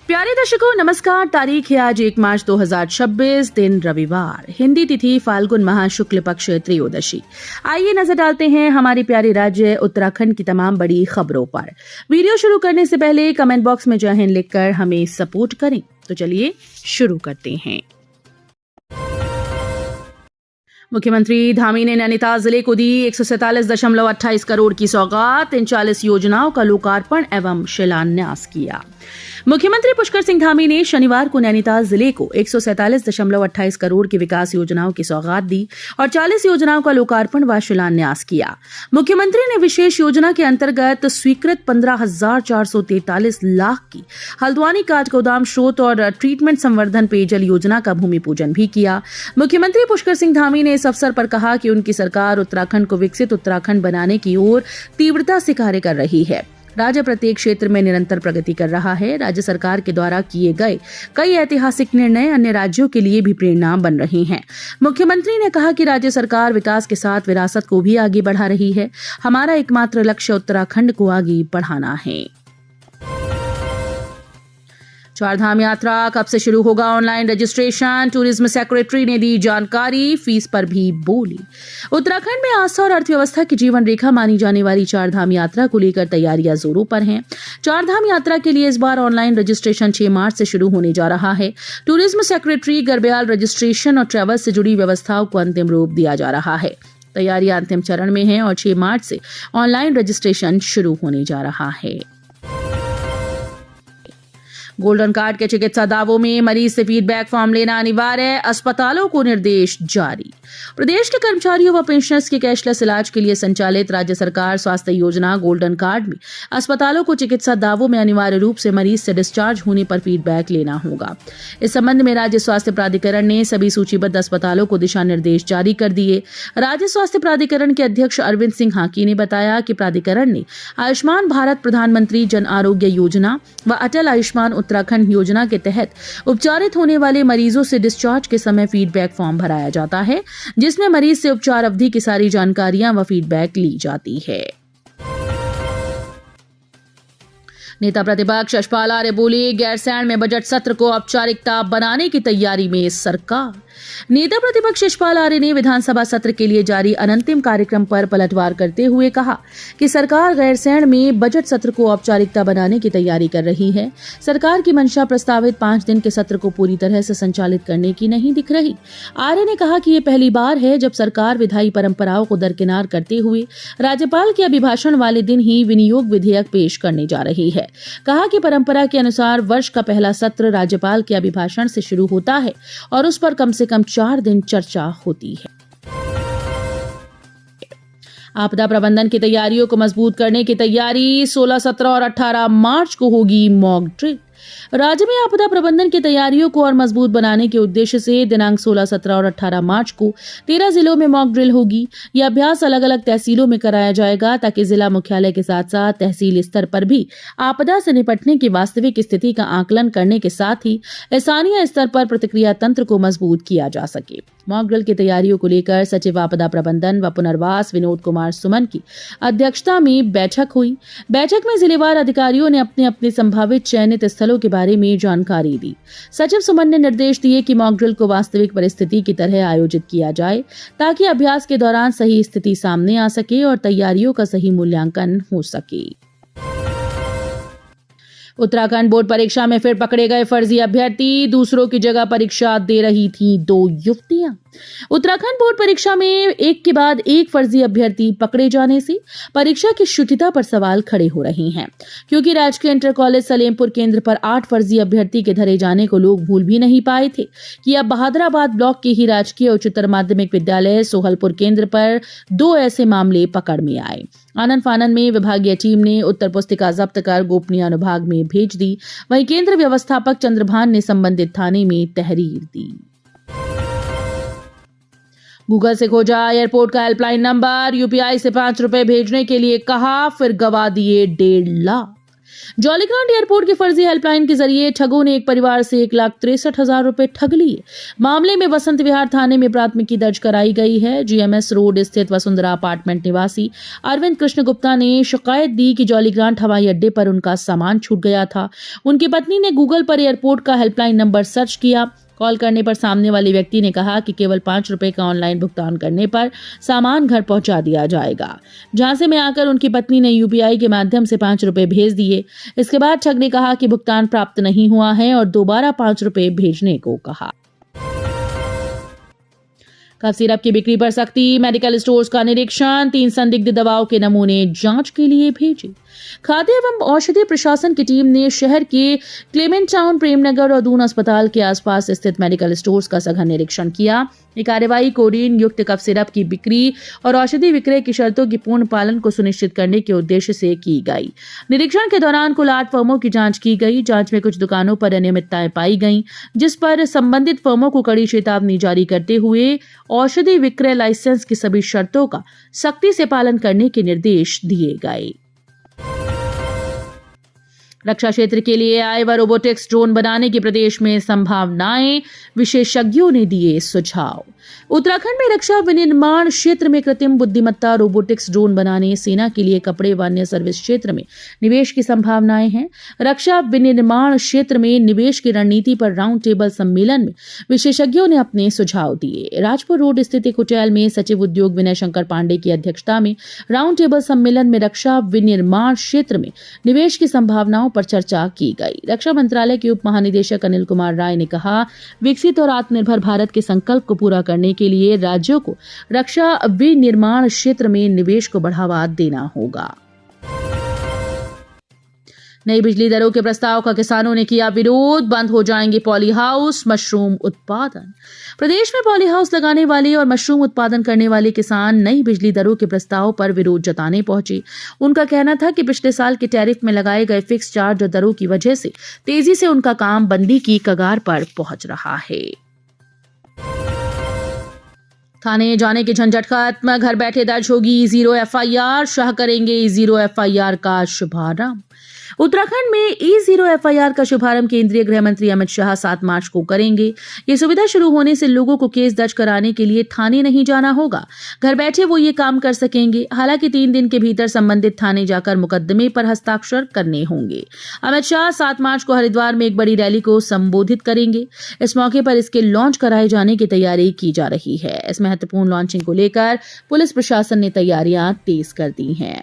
प्यारे दर्शकों नमस्कार। तारीख है आज 1 मार्च 2026, दिन रविवार, हिंदी तिथि फाल्गुन माह शुक्ल पक्ष त्रयोदशी। आइए नजर डालते हैं हमारे प्यारे राज्य उत्तराखंड की तमाम बड़ी खबरों पर। वीडियो शुरू करने से पहले कमेंट बॉक्स में जय हिंद लिखकर हमें सपोर्ट करें। तो चलिए शुरू करते हैं। मुख्यमंत्री धामी ने नैनीताल जिले को दी 147.28 करोड़ की सौगात, 39 योजनाओं का लोकार्पण एवं शिलान्यास किया। मुख्यमंत्री पुष्कर सिंह धामी ने शनिवार को नैनीताल जिले को 147.28 करोड़ की विकास योजनाओं की सौगात दी और 40 योजनाओं का लोकार्पण व शिलान्यास किया। मुख्यमंत्री ने विशेष योजना के अंतर्गत स्वीकृत 15,443 लाख की हल्द्वानी काठगोदाम स्रोत और ट्रीटमेंट संवर्धन पेयजल योजना का भूमि पूजन भी किया। मुख्यमंत्री पुष्कर सिंह धामी ने इस अवसर पर कहा कि उनकी सरकार उत्तराखंड को विकसित उत्तराखंड बनाने की ओर तीव्रता से कार्य कर रही है। राज्य प्रत्येक क्षेत्र में निरंतर प्रगति कर रहा है। राज्य सरकार के द्वारा किए गए कई ऐतिहासिक निर्णय अन्य राज्यों के लिए भी प्रेरणा बन रहे हैं। मुख्यमंत्री ने कहा कि राज्य सरकार विकास के साथ विरासत को भी आगे बढ़ा रही है। हमारा एकमात्र लक्ष्य उत्तराखंड को आगे बढ़ाना है। चारधाम यात्रा कब से शुरू होगा ऑनलाइन रजिस्ट्रेशन, टूरिज्म सेक्रेटरी ने दी जानकारी, फीस पर भी बोली। उत्तराखंड में आस्था और अर्थव्यवस्था की जीवन रेखा मानी जाने वाली चारधाम यात्रा को लेकर तैयारियां जोरों पर हैं। चारधाम यात्रा के लिए इस बार ऑनलाइन रजिस्ट्रेशन 6 मार्च से शुरू होने जा रहा है। टूरिज्म सेक्रेटरी गर्ब्याल रजिस्ट्रेशन और ट्रैवल से जुड़ी व्यवस्थाओं को अंतिम रूप दिया जा रहा है। तैयारियां अंतिम चरण में हैं और 6 मार्च से ऑनलाइन रजिस्ट्रेशन शुरू होने जा रहा है। गोल्डन कार्ड के चिकित्सा दावों में मरीज से फीडबैक फॉर्म लेना अनिवार्य, अस्पतालों को निर्देश जारी। प्रदेश के कर्मचारियों व पेंशनर्स के कैशलेस इलाज के लिए संचालित राज्य सरकार स्वास्थ्य योजना गोल्डन कार्ड में अस्पतालों को चिकित्सा दावों में अनिवार्य रूप से मरीज से डिस्चार्ज होने पर फीडबैक लेना होगा। इस संबंध में राज्य स्वास्थ्य प्राधिकरण ने सभी सूचीबद्ध अस्पतालों को दिशा निर्देश जारी कर दिए। राज्य स्वास्थ्य प्राधिकरण के अध्यक्ष अरविंद सिंह हाकी ने बताया कि प्राधिकरण ने आयुष्मान भारत प्रधानमंत्री जन आरोग्य योजना व अटल आयुष्मान उत्तराखंड योजना के तहत उपचारित होने वाले मरीजों से डिस्चार्ज के समय फीडबैक फॉर्म भराया जाता है, जिसमें मरीज से उपचार अवधि की सारी जानकारियां व फीडबैक ली जाती है। नेता प्रतिपक्ष यशपाल आर्य बोले, गैरसैंण में बजट सत्र को औपचारिकता बनाने की तैयारी में सरकार। नेता प्रतिपक्ष यशपाल आर्य ने विधानसभा सत्र के लिए जारी अनंतिम कार्यक्रम पर पलटवार करते हुए कहा कि सरकार गैरसैंण में बजट सत्र को औपचारिकता बनाने की तैयारी कर रही है। सरकार की मंशा प्रस्तावित 5 दिन के सत्र को पूरी तरह से संचालित करने की नहीं दिख रही। आर्य ने कहा कि ये पहली बार है जब सरकार विधायी परंपराओं को दरकिनार करते हुए राज्यपाल के अभिभाषण वाले दिन ही विनियोग विधेयक पेश करने जा रही है। कहा कि परंपरा के अनुसार वर्ष का पहला सत्र राज्यपाल के अभिभाषण से शुरू होता है और उस पर कम से कम 4 दिन चर्चा होती है। आपदा प्रबंधन की तैयारियों को मजबूत करने की तैयारी, 16, 17 और 18 मार्च को होगी मॉक ड्रिल। राज्य में आपदा प्रबंधन की तैयारियों को और मजबूत बनाने के उद्देश्य से दिनांक 16, 17 और 18 मार्च को 13 जिलों में मॉक ड्रिल होगी। यह अभ्यास अलग अलग तहसीलों में कराया जाएगा ताकि जिला मुख्यालय के साथ साथ तहसील स्तर पर भी आपदा से निपटने की वास्तविक स्थिति का आकलन करने के साथ ही स्थानीय स्तर पर प्रतिक्रिया तंत्र को मजबूत किया जा सके। मॉक ड्रिल की तैयारियों को लेकर सचिव आपदा प्रबंधन व पुनर्वास विनोद कुमार सुमन की अध्यक्षता में बैठक हुई। बैठक में जिलेवार अधिकारियों ने अपने अपने संभावित चयनित स्थलों के बारे में जानकारी दी। सचिव सुमन ने निर्देश दिए कि मॉक ड्रिल को वास्तविक परिस्थिति की तरह आयोजित किया जाए ताकि अभ्यास के दौरान सही स्थिति सामने आ सके और तैयारियों का सही मूल्यांकन हो सके। उत्तराखंड बोर्ड परीक्षा में फिर पकड़े गए फर्जी अभ्यर्थी, दूसरों की जगह परीक्षा दे रही थी 2 युवतियां। उत्तराखंड बोर्ड परीक्षा में एक के बाद एक फर्जी अभ्यर्थी पकड़े जाने से परीक्षा की शुचिता पर सवाल खड़े हो रहे हैं, क्योंकि राजकीय इंटर कॉलेज सलेमपुर केंद्र पर 8 फर्जी अभ्यर्थी के धरे जाने को लोग भूल भी नहीं पाए थे कि अब बहादुराबाद ब्लॉक के ही राजकीय उच्चतर माध्यमिक विद्यालय सोहलपुर केंद्र पर 2 ऐसे मामले पकड़ में आए। आनंद फानन में विभागीय टीम ने उत्तर पुस्तिका जब्त कर गोपनीय अनुभाग में भेज दी। वहीं केंद्र व्यवस्थापक चंद्रभान ने संबंधित थाने में तहरीर दी। गूगल से खोजा एयरपोर्ट का हेल्पलाइन नंबर, यूपीआई से 5 रुपए भेजने के लिए कहा, फिर गवा दिए 1.5 लाख। जौलीग्रांट एयरपोर्ट की फर्जी हेल्पलाइन के जरिए ठगों ने एक परिवार से 1,63,000 रुपए ठग लिए। मामले में वसंत विहार थाने में प्राथमिकी दर्ज कराई गई है। जीएमएस रोड स्थित वसुंधरा अपार्टमेंट निवासी अरविंद कृष्ण गुप्ता ने शिकायत दी कि जौलीग्रांट हवाई अड्डे पर उनका सामान छूट गया था। उनकी पत्नी ने गूगल पर एयरपोर्ट का हेल्पलाइन नंबर सर्च किया। कॉल करने पर सामने वाले व्यक्ति ने कहा कि केवल 5 रुपए का ऑनलाइन भुगतान करने पर सामान घर पहुंचा दिया जाएगा। झांसे में आकर उनकी पत्नी ने यूपीआई के माध्यम से 5 रुपए भेज दिए। इसके बाद ठग ने कहा कि भुगतान प्राप्त नहीं हुआ है और दोबारा 5 रुपए भेजने को कहा। कफ सिरप की बिक्री पर सख्ती, मेडिकल स्टोर्स का निरीक्षण, 3 संदिग्ध दवाओं के नमूने जांच के लिए भेजे। खाद्य एवं औषधि प्रशासन की टीम ने शहर के क्लेमेंट टाउन, प्रेमनगर और दून अस्पताल के आसपास स्थित मेडिकल स्टोर्स का सघन निरीक्षण किया। ये कार्रवाई कोडीन युक्त कफ सिरप की बिक्री और औषधि विक्रय की शर्तों की पूर्ण पालन को सुनिश्चित करने के उद्देश्य से की गई। निरीक्षण के दौरान कुल 8 फर्मों की जांच की गई। जांच में कुछ दुकानों पर अनियमितताएं पाई गईं, जिस पर संबंधित फर्मों को कड़ी चेतावनी जारी करते हुए औषधि विक्रय लाइसेंस की सभी शर्तों का सख्ती से पालन करने के निर्देश दिए गए। रक्षा क्षेत्र के लिए आईवा रोबोटिक्स ड्रोन बनाने की प्रदेश में संभावनाएं, विशेषज्ञों ने दिए सुझाव। उत्तराखंड में रक्षा विनिर्माण क्षेत्र में कृत्रिम बुद्धिमत्ता रोबोटिक्स ड्रोन बनाने, सेना के लिए कपड़े व अन्य सर्विस क्षेत्र में निवेश की संभावनाएं हैं। रक्षा विनिर्माण क्षेत्र में निवेश की रणनीति पर राउंड टेबल सम्मेलन में विशेषज्ञों ने अपने सुझाव दिए। राजपुर रोड स्थित एक होटल में सचिव उद्योग विनय शंकर पांडे की अध्यक्षता में राउंड टेबल सम्मेलन में रक्षा विनिर्माण क्षेत्र में निवेश की संभावनाओं पर चर्चा की गई। रक्षा मंत्रालय के उप महानिदेशक अनिल कुमार राय ने कहा, विकसित और आत्मनिर्भर भारत के संकल्प को पूरा करने के लिए राज्यों को रक्षा विनिर्माण क्षेत्र में निवेश को बढ़ावा देना होगा। नई बिजली दरों के प्रस्ताव का किसानों ने किया विरोध, बंद हो जाएंगे पॉली हाउस, मशरूम उत्पादन। प्रदेश में पॉली हाउस लगाने वाले और मशरूम उत्पादन करने वाले किसान नई बिजली दरों के प्रस्ताव पर विरोध जताने पहुंचे। उनका कहना था कि पिछले साल के टैरिफ में लगाए गए फिक्स चार्ज और दरों की वजह से तेजी से उनका काम बंदी की कगार पर पहुंच रहा है। थाने जाने की झंझट खत्म, घर बैठे दर्ज होगी ई0 एफआईआर, शाह करेंगे ई0 एफआईआर का शुभारंभ। उत्तराखंड में ई0 एफआईआर का शुभारंभ केंद्रीय गृह मंत्री अमित शाह 7 मार्च को करेंगे। ये सुविधा शुरू होने से लोगों को केस दर्ज कराने के लिए थाने नहीं जाना होगा, घर बैठे वो ये काम कर सकेंगे। हालांकि 3 दिन के भीतर संबंधित थाने जाकर मुकदमे पर हस्ताक्षर करने होंगे। अमित शाह 7 मार्च को हरिद्वार में एक बड़ी रैली को संबोधित करेंगे। इस मौके पर इसके लॉन्च कराए जाने की तैयारी की जा रही है। इस महत्वपूर्ण लॉन्चिंग को लेकर पुलिस प्रशासन ने तैयारियां तेज कर दी हैं।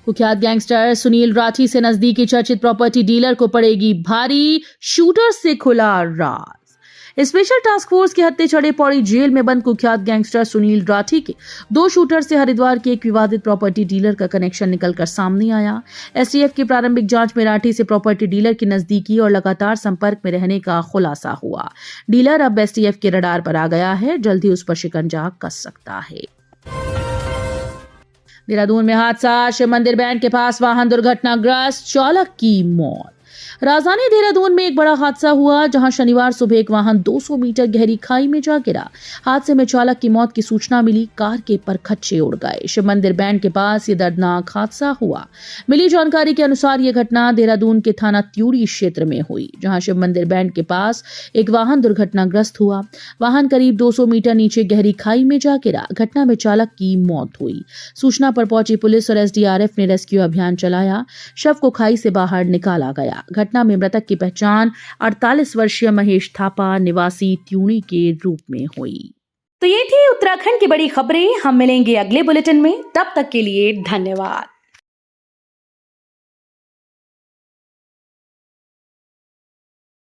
कुख्यात गैंगस्टर सुनील राठी से नजदीकी चर्चित प्रॉपर्टी डीलर को पड़ेगी भारी, शूटर से खुला राज। स्पेशल टास्क फोर्स के हत्थे चढ़े पौड़ी जेल में बंद कुख्यात गैंगस्टर सुनील राठी के 2 शूटर से हरिद्वार के एक विवादित प्रॉपर्टी डीलर का कनेक्शन निकलकर सामने आया। एसटीएफ की प्रारंभिक जांच में राठी से प्रॉपर्टी डीलर की नजदीकी और लगातार संपर्क में रहने का खुलासा हुआ। डीलर अब एसटीएफ के रडार पर आ गया है, जल्द ही उस पर शिकंजा कस सकता है। देहरादून में हादसा, शिव मंदिर बैंड के पास वाहन दुर्घटनाग्रस्त, चालक की मौत। राजधानी देहरादून में एक बड़ा हादसा हुआ, जहां शनिवार सुबह एक वाहन 200 मीटर गहरी खाई में जा गिरा। हादसे में चालक की मौत की सूचना मिली, कार के परखच्चे उड़ गए। शिव मंदिर बैंड के पास ये दर्दनाक हादसा हुआ। मिली जानकारी के अनुसार यह घटना देहरादून के थाना त्यूड़ी क्षेत्र में हुई, जहां शिव मंदिर बैंड के पास एक वाहन दुर्घटनाग्रस्त हुआ। वाहन करीब 200 मीटर नीचे गहरी खाई में जा गिरा। घटना में चालक की मौत हुई। सूचना पर पहुंची पुलिस और एसडीआरएफ ने रेस्क्यू अभियान चलाया। शव को खाई से बाहर निकाला गया। घटना में मृतक की पहचान 48 वर्षीय महेश थापा निवासी त्यूणी के रूप में हुई। तो ये थी उत्तराखंड की बड़ी खबरें। हम मिलेंगे अगले बुलेटिन में, तब तक के लिए धन्यवाद।